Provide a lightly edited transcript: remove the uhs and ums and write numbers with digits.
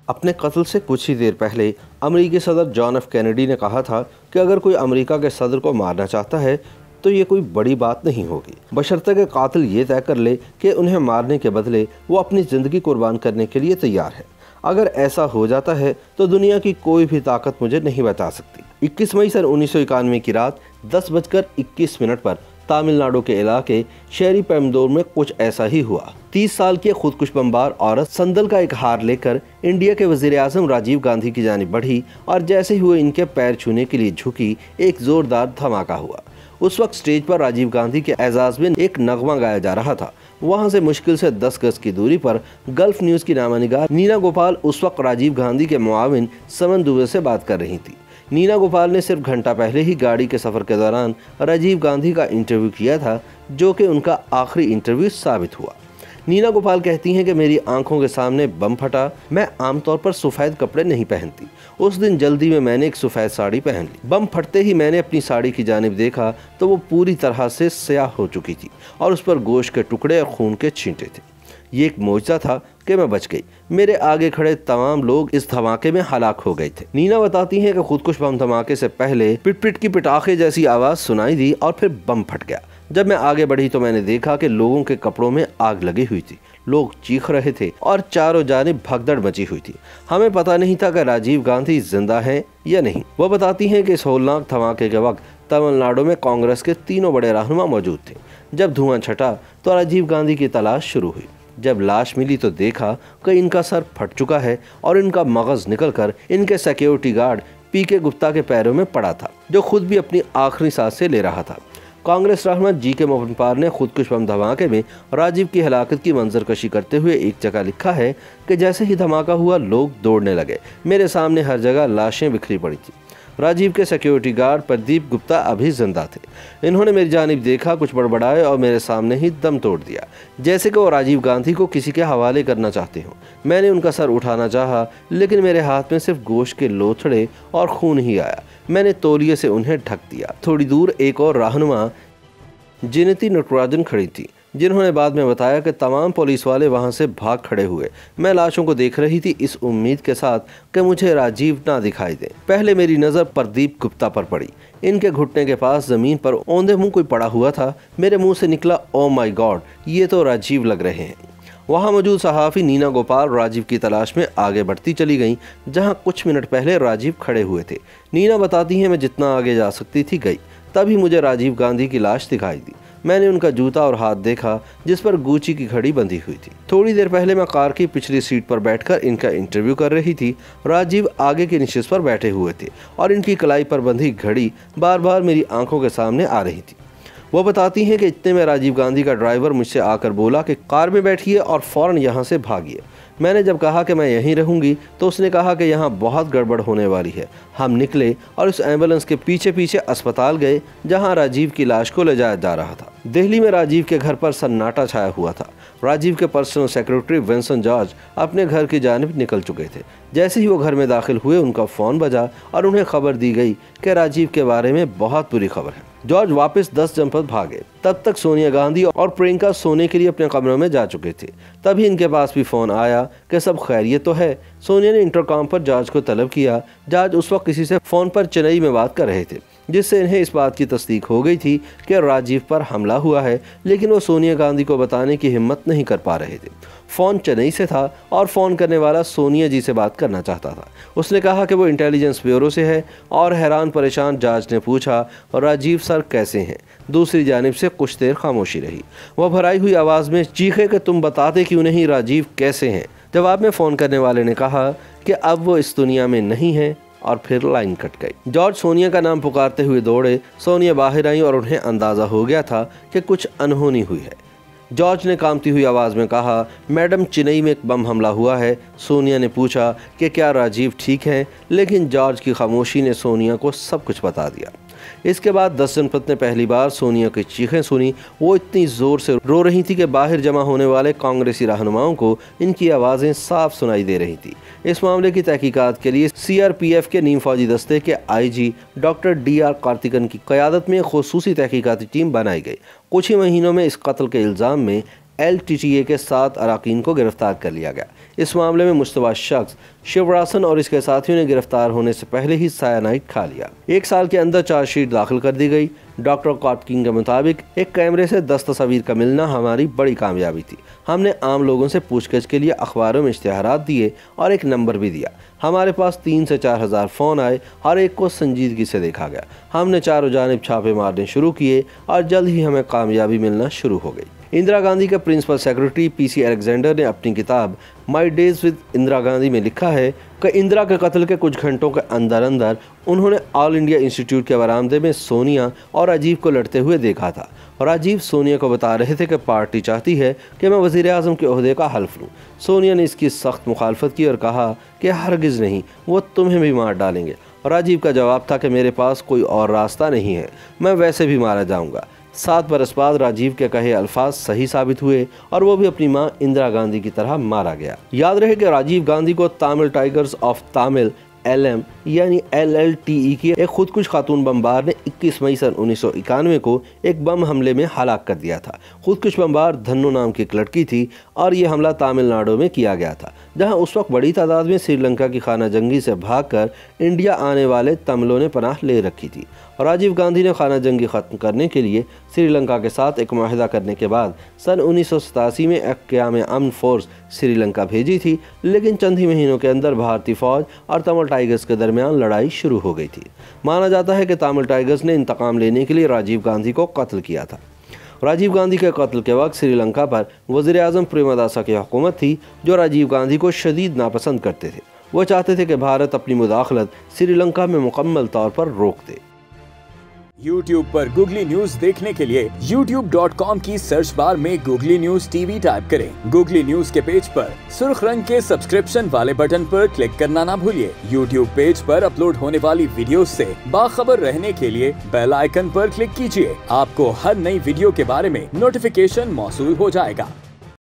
अपने कत्ल से कुछ ही देर पहले अमेरिकी सदर जॉन एफ कैनेडी ने कहा था कि अगर कोई अमेरिका के सदर को मारना चाहता है तो ये कोई बड़ी बात नहीं होगी, बशर्ते कि कातिल ये तय कर ले कि उन्हें मारने के बदले वो अपनी ज़िंदगी कुर्बान करने के लिए तैयार है। अगर ऐसा हो जाता है तो दुनिया की कोई भी ताकत मुझे नहीं बचा सकती। 21 मई सन 1991 की रात 10:21 पर तमिलनाडु के इलाके शेरी पेम्बदूर में कुछ ऐसा ही हुआ। 30 साल की खुदकुश बमबार औरत संदल का एक हार लेकर इंडिया के वजीर आजम राजीव गांधी की जानिब बढ़ी और जैसे ही वो इनके पैर छूने के लिए झुकी, एक जोरदार धमाका हुआ। उस वक्त स्टेज पर राजीव गांधी के एजाज में एक नगमा गाया जा रहा था। वहां से मुश्किल से 10 गज की दूरी पर गल्फ न्यूज की नामानिगार नीना गोपाल उस वक्त राजीव गांधी के मुआविन समन दुबे से बात कर रही थी। नीना गोपाल ने सिर्फ घंटा पहले ही गाड़ी के सफर के दौरान राजीव गांधी का इंटरव्यू किया था, जो कि उनका आखिरी इंटरव्यू साबित हुआ। नीना गोपाल कहती हैं कि मेरी आंखों के सामने बम फटा। मैं आमतौर पर सफ़ेद कपड़े नहीं पहनती। उस दिन जल्दी में मैंने एक सफ़ेद साड़ी पहन ली। बम फटते ही मैंने अपनी साड़ी की जानिब देखा तो वो पूरी तरह से स्याह हो चुकी थी और उस पर गोश्त के टुकड़े और खून के छींटे थे। ये एक मौजज़ा था कि मैं बच गई। मेरे आगे खड़े तमाम लोग इस धमाके में हलाक हो गए थे। नीना बताती हैं कि खुदकुश बम धमाके से पहले पिट पिट की पिटाखे जैसी आवाज़ सुनाई दी और फिर बम फट गया। जब मैं आगे बढ़ी तो मैंने देखा कि लोगों के कपड़ों में आग लगी हुई थी। लोग चीख रहे थे और चारों जानिब भगदड़ मची हुई थी। हमें पता नहीं था कि राजीव गांधी जिंदा हैं या नहीं। वह बताती हैं कि इस होलनाक धमाके के वक्त तमिलनाडु में कांग्रेस के तीनों बड़े रहनुमा मौजूद थे। जब धुआं छटा तो राजीव गांधी की तलाश शुरू हुई। जब लाश मिली तो देखा कि इनका सर फट चुका है और इनका मगज निकलकर इनके सिक्योरिटी गार्ड पीके गुप्ता के पैरों में पड़ा था, जो खुद भी अपनी आखिरी सांसें ले रहा था। कांग्रेस रहनुमा जी.के. मोहनपाल ने खुदकुश बम धमाके में राजीव की हलाकत की मंजरकशी करते हुए एक जगह लिखा है कि जैसे ही धमाका हुआ लोग दौड़ने लगे। मेरे सामने हर जगह लाशें बिखरी पड़ी थी। राजीव के सिक्योरिटी गार्ड प्रदीप गुप्ता अभी जिंदा थे। इन्होंने मेरी जानिब देखा, कुछ बड़बड़ाए और मेरे सामने ही दम तोड़ दिया, जैसे कि वो राजीव गांधी को किसी के हवाले करना चाहते हों। मैंने उनका सर उठाना चाहा, लेकिन मेरे हाथ में सिर्फ गोश्त के लोथड़े और खून ही आया। मैंने तौलिए से उन्हें ढक दिया। थोड़ी दूर एक और रहनुमा जिनती नटराजन खड़ी थी, जिन्होंने बाद में बताया कि तमाम पुलिस वाले वहां से भाग खड़े हुए। मैं लाशों को देख रही थी इस उम्मीद के साथ कि मुझे राजीव ना दिखाई दे। पहले मेरी नज़र प्रदीप गुप्ता पर पड़ी। इनके घुटने के पास ज़मीन पर औंधे मुंह कोई पड़ा हुआ था। मेरे मुंह से निकला, ओ माय गॉड, ये तो राजीव लग रहे हैं। वहाँ मौजूद सहाफ़ी नीना गोपाल राजीव की तलाश में आगे बढ़ती चली गईं, जहाँ कुछ मिनट पहले राजीव खड़े हुए थे। नीना बताती हैं मैं जितना आगे जा सकती थी गई। तभी मुझे राजीव गांधी की लाश दिखाई दी। मैंने उनका जूता और हाथ देखा, जिस पर गुची की घड़ी बंधी हुई थी। थोड़ी देर पहले मैं कार की पिछली सीट पर बैठकर इनका इंटरव्यू कर रही थी। राजीव आगे के निशिस पर बैठे हुए थे और इनकी कलाई पर बंधी घड़ी बार बार मेरी आंखों के सामने आ रही थी। वो बताती हैं कि इतने में राजीव गांधी का ड्राइवर मुझसे आकर बोला कि कार में बैठिए और फ़ौरन यहाँ से भागिए। मैंने जब कहा कि मैं यहीं रहूंगी तो उसने कहा कि यहाँ बहुत गड़बड़ होने वाली है। हम निकले और उस एम्बुलेंस के पीछे पीछे अस्पताल गए, जहाँ राजीव की लाश को ले जाया जा रहा था। दिल्ली में राजीव के घर पर सन्नाटा छाया हुआ था। राजीव के पर्सनल सेक्रेटरी विंसन जॉर्ज अपने घर की जानिब निकल चुके थे। जैसे ही वो घर में दाखिल हुए, उनका फ़ोन बजा और उन्हें खबर दी गई कि राजीव के बारे में बहुत बुरी खबर है। जॉर्ज वापस 10 जनपद भागे। तब तक सोनिया गांधी और प्रियंका सोने के लिए अपने कमरों में जा चुके थे। तभी इनके पास भी फ़ोन आया कि सब खैरियत तो है। सोनिया ने इंटरकॉम पर जॉर्ज को तलब किया। जॉर्ज उस वक्त किसी से फ़ोन पर चेन्नई में बात कर रहे थे, जिससे इन्हें इस बात की तस्दीक हो गई थी कि राजीव पर हमला हुआ है, लेकिन वो सोनिया गांधी को बताने की हिम्मत नहीं कर पा रहे थे। फ़ोन चेन्नई से था और फ़ोन करने वाला सोनिया जी से बात करना चाहता था। उसने कहा कि वो इंटेलिजेंस ब्यूरो से है और हैरान परेशान जॉर्ज ने पूछा, राजीव सर कैसे हैं? दूसरी जानिब से कुछ देर खामोशी रही। वह भराई हुई आवाज़ में चीखे कि तुम बताते क्यों नहीं, राजीव कैसे हैं? जवाब में फ़ोन करने वाले ने कहा कि अब वो इस दुनिया में नहीं है और फिर लाइन कट गई। जॉर्ज सोनिया का नाम पुकारते हुए दौड़े। सोनिया बाहर आई और उन्हें अंदाज़ा हो गया था कि कुछ अनहोनी हुई है। जॉर्ज ने कांपती हुई आवाज़ में कहा, मैडम चेन्नई में एक बम हमला हुआ है। सोनिया ने पूछा कि क्या राजीव ठीक है, लेकिन जॉर्ज की खामोशी ने सोनिया को सब कुछ बता दिया। इसके बाद 10 जनपद ने पहली बार सोनिया की चीखें सुनी। वो इतनी ज़ोर से रो रही थी कि बाहर जमा होने वाले कांग्रेसी रहनुमाओं को इनकी आवाज़ें साफ सुनाई दे रही थी। इस मामले की तहकीकात के लिए सीआरपीएफ के नीम फौजी दस्ते के आईजी डॉक्टर DR कार्तिकन की क़यादत में खुसूसी तहकीकाती टीम बनाई गई। कुछ ही महीनों में इस कत्ल के इल्ज़ाम में LTTE के 7 अरकान को गिरफ्तार कर लिया गया। इस मामले में मुश्तबा शख्स शिवरासन और इसके साथियों ने गिरफ्तार होने से पहले ही सायानाइड खा लिया। 1 साल के अंदर चार्जशीट दाखिल कर दी गई। डॉक्टर कॉटकिंग के मुताबिक एक कैमरे से 10 तस्वीर का मिलना हमारी बड़ी कामयाबी थी। हमने आम लोगों से पूछताछ के लिए अखबारों में इश्तिहारात दिए और एक नंबर भी दिया। हमारे पास 3 से 4 हज़ार फ़ोन आए, हर एक को संजीदगी से देखा गया। हमने चारों जानिब छापे मारने शुरू किए और जल्द ही हमें कामयाबी मिलना शुरू हो गई। इंदिरा गांधी के प्रिंसिपल सेक्रेटरी PC अलेक्जेंडर ने अपनी किताब my days with Indira Gandhi में लिखा है कि इंदिरा के कत्ल के कुछ घंटों के अंदर अंदर उन्होंने ऑल इंडिया इंस्टीट्यूट के बरामदे में सोनिया और राजीव को लड़ते हुए देखा था। राजीव सोनिया को बता रहे थे कि पार्टी चाहती है कि मैं वज़ीर आज़म के ओहदे का हल्फ लूँ। सोनिया ने इसकी सख्त मुखालफत की और कहा कि हरगिज़ नहीं, वो तुम्हें भी मार डालेंगे। राजीव का जवाब था कि मेरे पास कोई और रास्ता नहीं है, मैं वैसे भी मारा जाऊँगा। 7 बरस बाद राजीव के कहे अल्फाज सही साबित हुए और वो भी अपनी मां इंदिरा गांधी की तरह मारा गया। याद रहे कि राजीव गांधी को Tamil tigers of Tamil LM यानी LLTE की एक खुदकुश खातून बमबार ने 21 मई सन 1991 को एक बम हमले में हलाक कर दिया था। खुदकुश बमबार धन्नो नाम की एक लड़की थी और ये हमला तमिलनाडु में किया गया था, जहां उस वक्त बड़ी तादाद में श्रीलंका की खाना जंगी से भागकर इंडिया आने वाले तमिलों ने पनाह ले रखी थी। राजीव गांधी ने खाना जंगी ख़त्म करने के लिए श्रीलंका के साथ एक मुआहदा करने के बाद सन 1987 में एक क़याम अमन फोर्स श्रीलंका भेजी थी, लेकिन चंद ही महीनों के अंदर भारतीय फ़ौज और तमिल टाइगर्स के दरमियान लड़ाई शुरू हो गई थी। माना जाता है कि तमिल टाइगर्स ने इंतकाम लेने के लिए राजीव गांधी को कत्ल किया था। राजीव गांधी के कत्ल के वक्त श्रीलंका पर वज़ीर आज़म प्रेमदासा की हुकूमत थी, जो राजीव गांधी को शदीद नापसंद करते थे। वो चाहते थे कि भारत अपनी मुदाखलत श्रीलंका में मुकम्मल तौर पर रोक दे। YouTube पर गूगली न्यूज देखने के लिए youtube.com की सर्च बार में गूगली न्यूज TV टाइप करें। गूगली न्यूज के पेज पर सुर्ख रंग के सब्सक्रिप्शन वाले बटन पर क्लिक करना ना भूलिए। YouTube पेज पर अपलोड होने वाली वीडियोस से बाखबर रहने के लिए बेल आइकन पर क्लिक कीजिए। आपको हर नई वीडियो के बारे में नोटिफिकेशन मौसूल हो जाएगा।